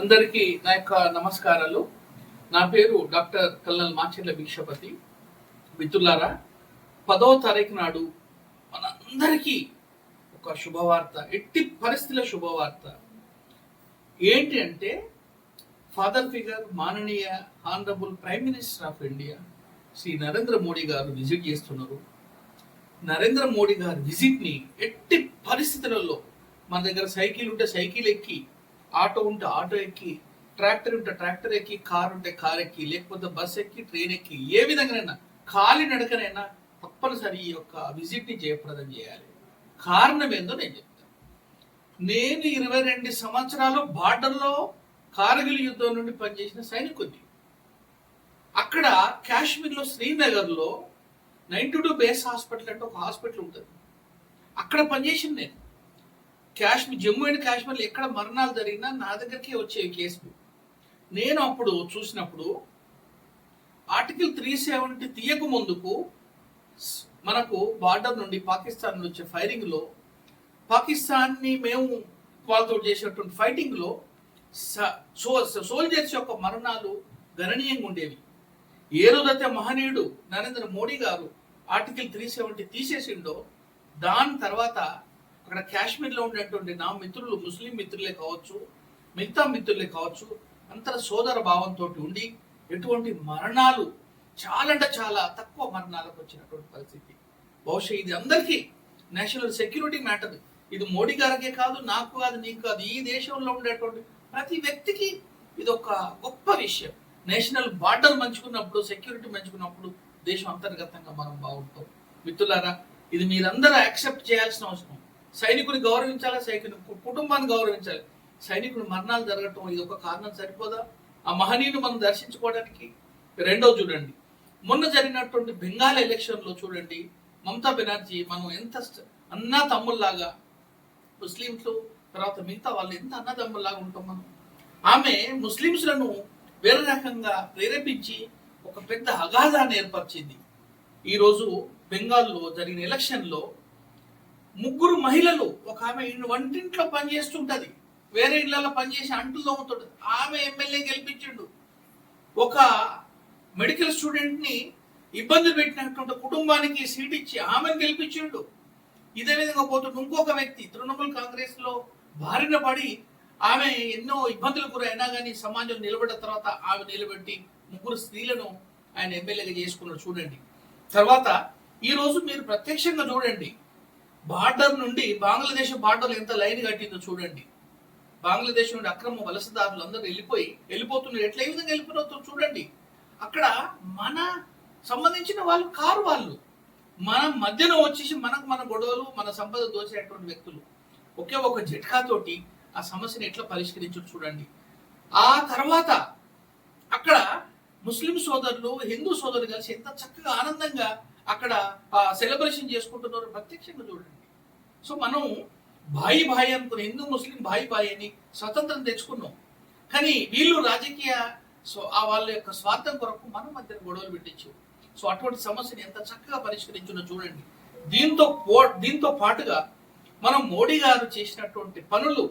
అందరికీ నా యొక్క నమస్కారాలు. నా పేరు డాక్టర్ కల్నల్ మాచెర్ల భిక్షపతి. మిత్రులారా, 10వ తారీఖు నాడు మనందరికీ ఒక శుభవార్త, ఎట్టి పరిస్థితుల శుభవార్త ఏంటి అంటే, ఫాదర్ ఫిగర్ మాననీయ honourable prime minister of India Shri Narendra Modi garu visit చేస్తున్నారు. నరేంద్ర మోడీ గారి విజిట్ ని ఎట్టి పరిస్థితులలో మన దగ్గర సైకిల్ ఉంటే సైకిల్ ఎక్కి, ఆటో ఉంటే ఆటో ఎక్కి, ట్రాక్టర్ ఉంటే ట్రాక్టర్ ఎక్కి, కార్ ఉంటే కార్ ఎక్కి, లేకపోతే బస్ ఎక్కి, ట్రైన్ ఎక్కి, ఏ విధంగానైనా కాలి నడకనైనా తప్పనిసరి ఈ యొక్క విజిట్ ని జయప్రదం చేయాలి. కారణం ఏందో నేను చెప్తాను. నేను 22 సంవత్సరాలు బార్డర్లో కార్గిల్ యుద్ధం నుండి పనిచేసిన సైనికుడిని. అక్కడ కాశ్మీర్లో శ్రీనగర్లో 92 బేస్ హాస్పిటల్ అంటే ఒక హాస్పిటల్ ఉంటుంది. అక్కడ పనిచేసింది నేను. జమ్మూ అండ్ కాశ్మీర్లో ఎక్కడ మరణాలు జరిగినా నా దగ్గరికి వచ్చే కేసు. నేను అప్పుడు చూసినప్పుడు ఆర్టికల్ 370 తీయక ముందుకు మనకు బార్డర్ నుండి పాకిస్తాన్ నుంచి వచ్చే ఫైరింగ్ లో, పాకిస్తాన్ ని మేము వాళ్ళతో చేసేటువంటి ఫైటింగ్ లో సోల్జర్స్ యొక్క మరణాలు గణనీయంగా ఉండేవి. ఏ రోజైతే మహనీయుడు నరేంద్ర మోడీ గారు ఆర్టికల్ 370 తీసేసిండో, దాని తర్వాత అక్కడ కాశ్మీర్లో ఉండేటువంటి నా మిత్రులు, ముస్లిం మిత్రులే కావచ్చు, మిగతా మిత్రులే కావచ్చు, అంతర సోదర భావంతో ఉండి ఎటువంటి మరణాలు చాలా అంటే చాలా తక్కువ మరణాలకు వచ్చినటువంటి పరిస్థితి. బహుశా ఇది అందరికీ నేషనల్ సెక్యూరిటీ మ్యాటర్. ఇది మోడీ గారికే కాదు, నాకు కాదు, నీకు కాదు, ఈ దేశంలో ఉండేటువంటి ప్రతి వ్యక్తికి ఇది ఒక గొప్ప విషయం. నేషనల్ బార్డర్ మంచుకున్నప్పుడు, సెక్యూరిటీ మంచుకున్నప్పుడు దేశం అంతర్గతంగా మనం బాగుంటాం. మిత్రులారా, ఇది మీరందరూ యాక్సెప్ట్ చేయాల్సిన అవసరం. సైనికుని గౌరవించాలి, సైనికుని కుటుంబాన్ని గౌరవించాలి. సైనికుని మరణాలు జరగటం ఇది ఒక కారణం సరిపోదా? ఆ మహనీయుని మనం దర్శించుకోవడానికి. రెండోది చూడండి, మొన్న జరిగినటువంటి బెంగాల్ ఎలక్షన్ లో చూడండి, మమతా బెనర్జీ, మనం ఎంత అన్నా తమ్ముల్లాగా, ముస్లింస్ తర్వాత మిగతా వాళ్ళు ఎంత అన్నదమ్ముల్లాగా ఉంటాం మనం. ఆమె ముస్లింస్లను వేరే రకంగా ప్రేరేపించి ఒక పెద్ద అగాధాన్ని ఏర్పరిచింది. ఈరోజు బెంగాల్లో జరిగిన ఎలక్షన్ లో 3 మహిళలు, ఒక ఆమె వంటింట్లో పనిచేస్తుంటది, వేరే ఇళ్లలో పనిచేసి అంటులు తోముతుంటది, ఆమె ఎమ్మెల్యే గెలిపించిండు. ఒక మెడికల్ స్టూడెంట్ ని ఇబ్బందులు పెట్టినటువంటి కుటుంబానికి సీట్ ఇచ్చి ఆమెను గెలిపించిండు. ఇదే విధంగా పోతుంటే ఇంకొక వ్యక్తి తృణమూల్ కాంగ్రెస్ లో బారిన పడి ఆమె ఎన్నో ఇబ్బందులు గురైనా కానీ సమాజం నిలబడిన తర్వాత ఆమె నిలబెట్టి 3 స్త్రీలను ఆయన ఎమ్మెల్యేగా చేసుకున్నాడు. చూడండి. తర్వాత ఈ రోజు మీరు ప్రత్యక్షంగా చూడండి, బార్డర్ నుండి బంగ్లాదేశ్ బార్డర్ ఎంత లైన్ కట్టిందో చూడండి. బంగ్లాదేశ్ నుండి అక్రమ వలసదారులు అందరూ వెళ్ళిపోతున్నారు. ఎట్లా విధంగా వెళ్ళిపోతున్నారు చూడండి. అక్కడ మన సంబంధించిన వాళ్ళు కారు వాళ్ళు మన మధ్యలో వచ్చేసి మన గొడవలు, మన సంపద దోచేటువంటి వ్యక్తులు ఒకే ఒక జట్కాతోటి ఆ సమస్యను ఎట్లా పరిష్కరించు చూడండి. ఆ తర్వాత అక్కడ ముస్లిం సోదరులు, హిందూ సోదరులు కలిసి ఎంత చక్కగా ఆనందంగా అక్కడ సెలబ్రేషన్ చేసుకుంటున్నారు ప్రత్యక్షంగా చూడండి. సో మనం భాయి భాయి అనుకుని, హిందూ ముస్లిం భాయి భాయి అని స్వతంత్రం తెచ్చుకున్నాం. కానీ వీళ్ళు రాజకీయ వాళ్ళ యొక్క స్వార్థం కొరకు మన మధ్య గొడవలు పెట్టించు. సో అటువంటి సమస్యని ఎంత చక్కగా పరిష్కరించున్నో చూడండి. దీంతో పాటుగా మనం మోడీ గారు చేసినటువంటి పనులు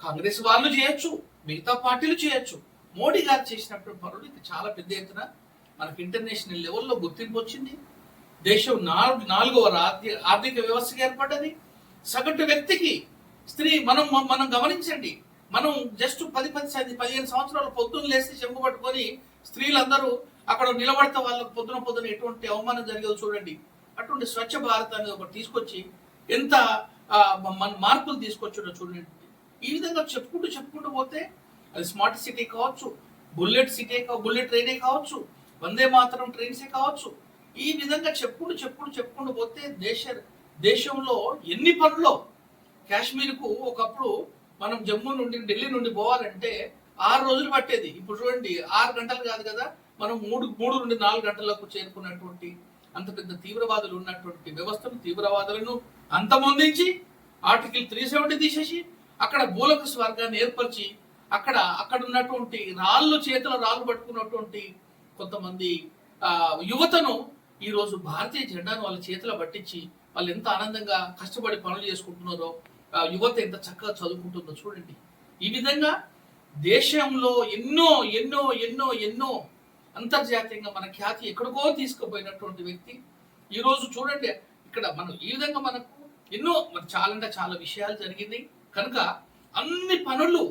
కాంగ్రెస్ వాళ్ళు చేయొచ్చు, మిగతా పార్టీలు చేయొచ్చు. మోడీ గారు చేసినటువంటి పనులు చాలా పెద్ద ఎత్తున మనకు ఇంటర్నేషనల్ లెవెల్లో గుర్తింపు వచ్చింది. దేశం 4వ ఆర్థిక వ్యవస్థగా ఏర్పడ్డది. సగటు వ్యక్తికి స్త్రీ మనం గమనించండి, మనం జస్ట్ 15 సంవత్సరాలు పొద్దున్న లేస్తే చెంపు పట్టుకొని స్త్రీలందరూ అక్కడ నిలబడితే వాళ్ళకు పొద్దున ఎటువంటి అవమానం జరిగేదో చూడండి. అటువంటి స్వచ్ఛ భారత్ అనేది ఒకటి తీసుకొచ్చి ఎంత మన మార్పులు తీసుకొచ్చిండో చూడండి. ఈ విధంగా చెప్పుకుంటూ పోతే అది స్మార్ట్ సిటీ కావచ్చు, బుల్లెట్ ట్రైనే కావచ్చు, వందే మాతరం ట్రైన్సే కావచ్చు. ఈ విధంగా చెప్పుకుంటూ పోతే దేశంలో ఎన్ని పనులు. కాశ్మీర్కు ఒకప్పుడు మనం జమ్మూ నుండి ఢిల్లీ నుండి పోవాలంటే 6 రోజులు పట్టేది. ఇప్పుడు చూడండి 6 గంటలు కాదు కదా, మనం 3 నుండి 4 గంటలకు చేరుకున్నటువంటి అంత పెద్ద తీవ్రవాదులు ఉన్నటువంటి వ్యవస్థను, తీవ్రవాదులను అంతమొందించి ఆర్టికల్ 370 తీసేసి అక్కడ భూలోక స్వర్గాన్ని ఏర్పరిచి అక్కడ ఉన్నటువంటి చేతుల రాళ్ళు పట్టుకున్నటువంటి కొంతమంది యువతను ఈ రోజు భారతీయ జెండాను వాళ్ళ చేతిలో పట్టించి వాళ్ళు ఎంత ఆనందంగా కష్టపడి పనులు చేసుకుంటున్నారో, యువత ఎంత చక్కగా చదువుకుంటుందో చూడండి. ఈ విధంగా దేశంలో ఎన్నో ఎన్నో ఎన్నో ఎన్నో అంతర్జాతీయంగా మన ఖ్యాతి ఎక్కడికో తీసుకుపోయినటువంటి వ్యక్తి. ఈ రోజు చూడండి, ఇక్కడ మనం ఈ విధంగా మనకు ఎన్నో చాలా అంటే చాలా విషయాలు జరిగింది. కనుక అన్ని పనులు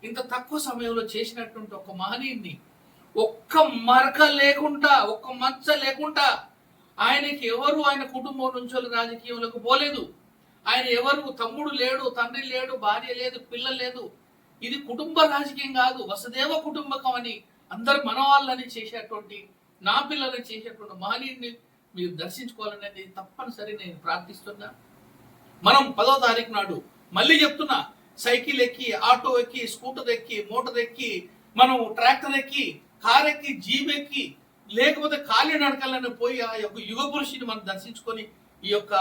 ఇంత తక్కువ సమయంలో చేసినటువంటి ఒక మహనీయుడిని, ఒక్క మరక లేకుండా, ఒక్క మచ్చ లేకుండా, ఆయనకి ఎవరు ఆయన కుటుంబం నుంచి రాజకీయంలోకి పోలేదు. ఆయన ఎవరు తమ్ముడు లేడు, తండ్రి లేడు, భార్య లేదు, పిల్లలు లేదు. ఇది కుటుంబ రాజకీయం కాదు, వసుదేవ కుటుంబకం అని అందరు మన వాళ్ళని చేసేటువంటి, నా పిల్లలని చేసేటువంటి మహనీయుడిని మీరు దర్శించుకోవాలనేది తప్పనిసరి నేను ప్రార్థిస్తున్నా. మనం 10వ తారీఖు నాడు మళ్ళీ చెప్తున్నా, సైకిల్ ఎక్కి, ఆటో ఎక్కి, స్కూటర్ ఎక్కి, మోటార్ ఎక్కి, మనం ట్రాక్టర్ ఎక్కి, కార్ ఎక్కి, జీప్ ఎక్కి, లేకపోతే ఖాళీ నడకలను పోయి ఆ యొక్క యుగ పురుషుని మనం దర్శించుకొని ఈ యొక్క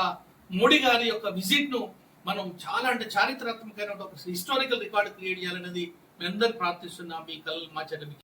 మోడీ గారి యొక్క విజిట్ ను మనం చాలా అంటే చారిత్రాత్మకమైన ఒక హిస్టారికల్ రికార్డు క్రియేట్ చేయాలనేది మీ అందరు ప్రార్థిస్తున్నాం. మీ కల్ మాచర్ల